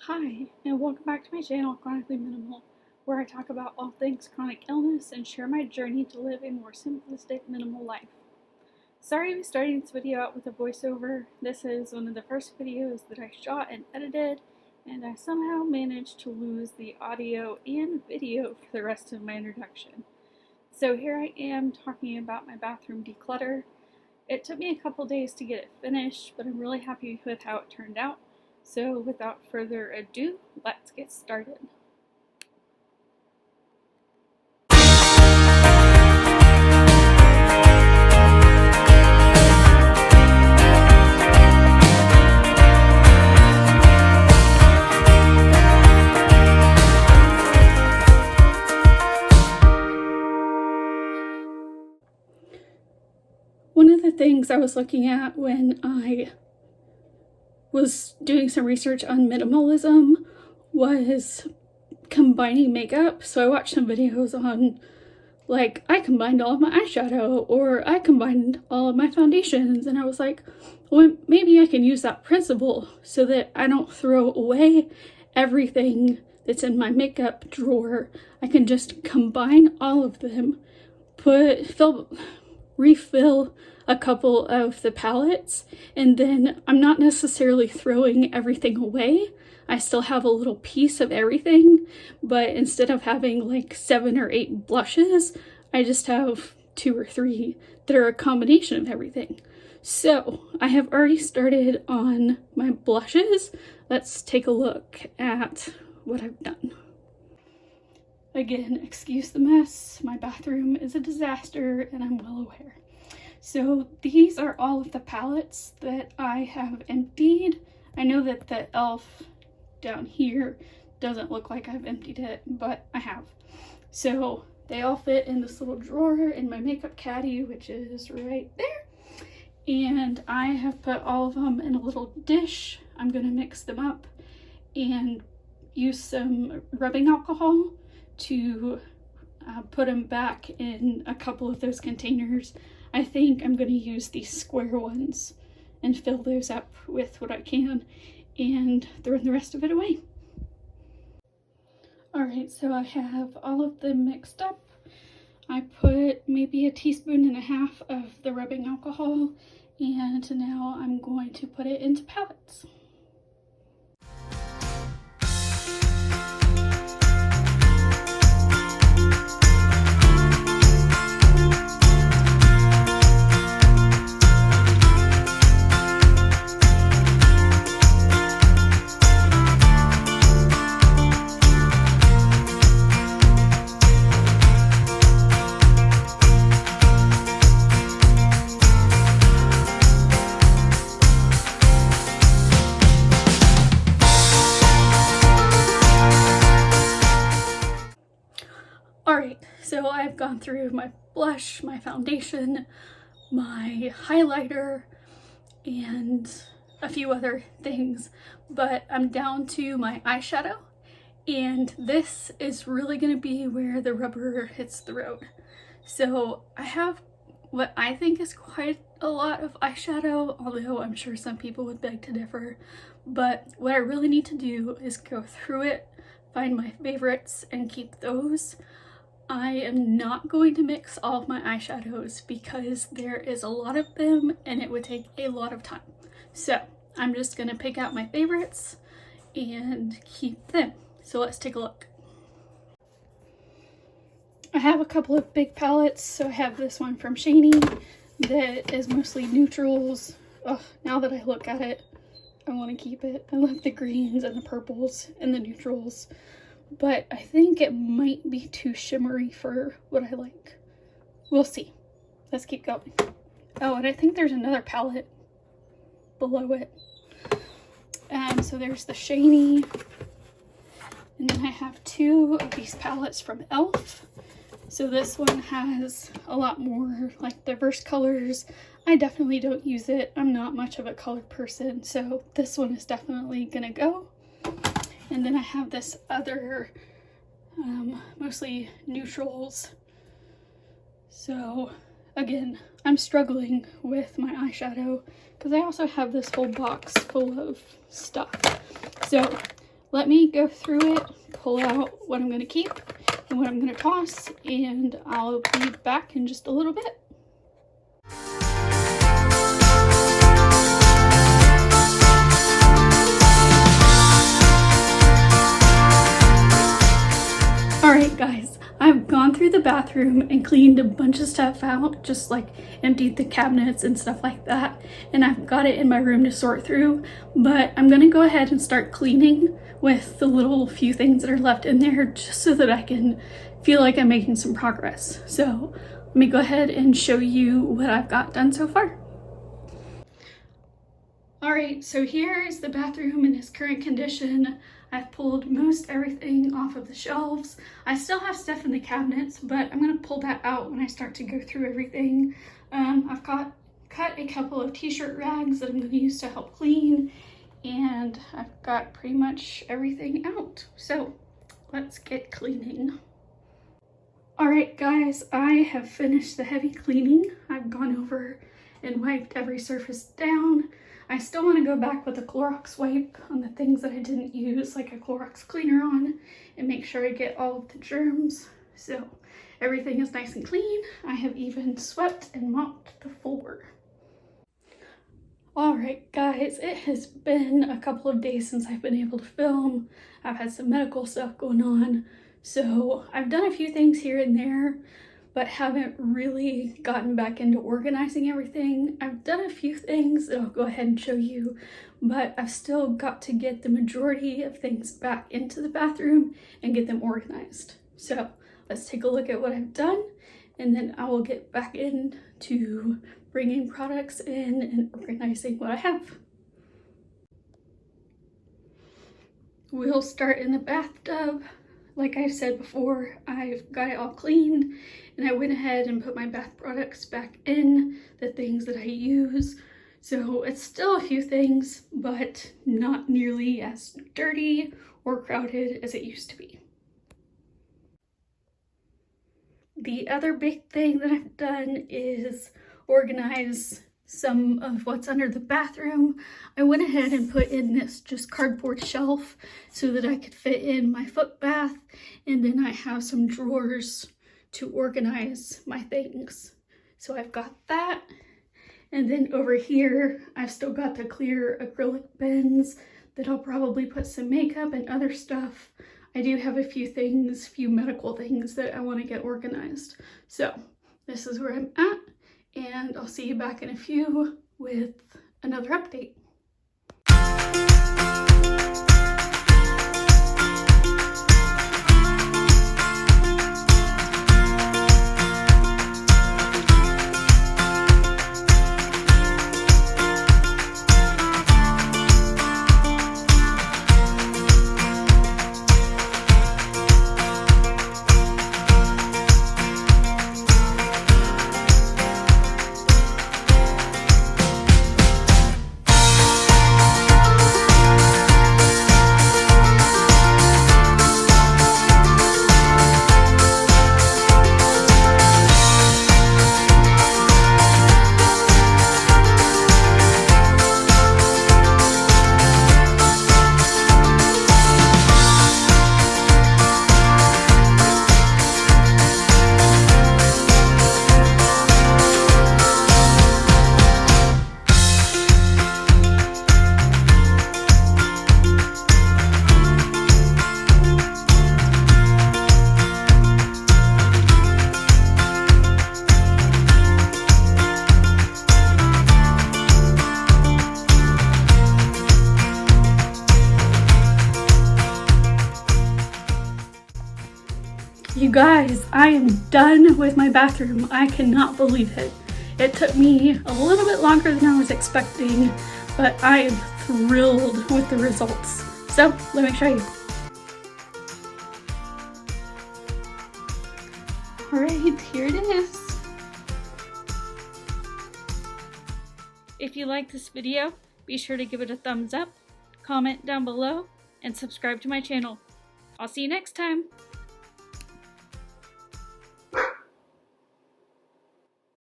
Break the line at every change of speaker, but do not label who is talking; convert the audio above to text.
Hi, and welcome back to my channel, Chronically Minimal, where I talk about all things chronic illness and share my journey to live a more simplistic, minimal life. Sorry to be starting this video out with a voiceover. This is one of the first videos that I shot and edited, and I somehow managed to lose the audio and video for the rest of my introduction. So here I am talking about my bathroom declutter. It took me a couple days to get it finished, but I'm really happy with how it turned out. So without further ado, let's get started. One of the things I was looking at when I was doing some research on minimalism was combining makeup. So I watched some videos on, like, I combined all of my eyeshadow or I combined all of my foundations, and I was like, well, maybe I can use that principle so that I don't throw away everything that's in my makeup drawer. I can just combine all of them, refill a couple of the palettes, and then I'm not necessarily throwing everything away. I still have a little piece of everything, but instead of having like 7 or 8 blushes, I just have 2 or 3 that are a combination of everything. So I have already started on my blushes. Let's take a look at what I've done. Again, excuse the mess. My bathroom is a disaster and I'm well aware. So these are all of the palettes that I have emptied. I know that the e.l.f. down here doesn't look like I've emptied it, but I have. So they all fit in this little drawer in my makeup caddy, which is right there. And I have put all of them in a little dish. I'm going to mix them up and use some rubbing alcohol to put them back in a couple of those containers. I think I'm going to use these square ones and fill those up with what I can and throw the rest of it away. Alright, so I have all of them mixed up. I put maybe 1.5 teaspoons of the rubbing alcohol, and now I'm going to put it into palettes. Alright, so I've gone through my blush, my foundation, my highlighter, and a few other things, but I'm down to my eyeshadow, and this is really going to be where the rubber hits the road. So I have what I think is quite a lot of eyeshadow, although I'm sure some people would beg to differ, but what I really need to do is go through it, find my favorites, and keep those. I am not going to mix all of my eyeshadows because there is a lot of them and it would take a lot of time. So I'm just going to pick out my favorites and keep them. So let's take a look. I have a couple of big palettes. So I have this one from Shiny that is mostly neutrals. Oh, now that I look at it, I want to keep it. I love the greens and the purples and the neutrals, but I think it might be too shimmery for what I like. We'll see. Let's keep going. Oh, and I think there's another palette below it. So there's the Shiny, and then I have 2 of these palettes from e.l.f. So this one has a lot more like diverse colors. I definitely don't use it. I'm not much of a color person, so this one is definitely gonna go. And then I have this other, mostly neutrals. So again, I'm struggling with my eyeshadow because I also have this whole box full of stuff. So let me go through it, pull out what I'm going to keep and what I'm going to toss, and I'll be back in just a little bit. Alright guys, I've gone through the bathroom and cleaned a bunch of stuff out, just like emptied the cabinets and stuff like that, and I've got it in my room to sort through, but I'm gonna go ahead and start cleaning with the little few things that are left in there, just so that I can feel like I'm making some progress. So let me go ahead and show you what I've got done so far. Alright, so here is the bathroom in its current condition. I've pulled most everything off of the shelves. I still have stuff in the cabinets, but I'm going to pull that out when I start to go through everything. I've cut a couple of t-shirt rags that I'm going to use to help clean, and I've got pretty much everything out. So let's get cleaning. Alright guys, I have finished the heavy cleaning. I've gone over and wiped every surface down. I still want to go back with a Clorox wipe on the things that I didn't use, like a Clorox cleaner on, and make sure I get all of the germs. So everything is nice and clean. I have even swept and mopped the floor. Alright guys, it has been a couple of days since I've been able to film. I've had some medical stuff going on, so I've done a few things here and there, but haven't really gotten back into organizing everything. I've done a few things that I'll go ahead and show you, but I've still got to get the majority of things back into the bathroom and get them organized. So let's take a look at what I've done, and then I will get back into bringing products in and organizing what I have. We'll start in the bathtub. Like I said before, I've got it all cleaned, and I went ahead and put my bath products back in, the things that I use. So it's still a few things, but not nearly as dirty or crowded as it used to be. The other big thing that I've done is organize some of what's under the bathroom. I went ahead and put in this just cardboard shelf so that I could fit in my foot bath, and then I have some drawers to organize my things. So I've got that, and then over here I've still got the clear acrylic bins that I'll probably put some makeup and other stuff. I do have a few medical things that I want to get organized. So this is where I'm at, and I'll see you back in a few with another update. You guys, I am done with my bathroom. I cannot believe it. It took me a little bit longer than I was expecting, but I am thrilled with the results. So let me show you. All right, here it is. If you like this video, be sure to give it a thumbs up, comment down below, and subscribe to my channel. I'll see you next time.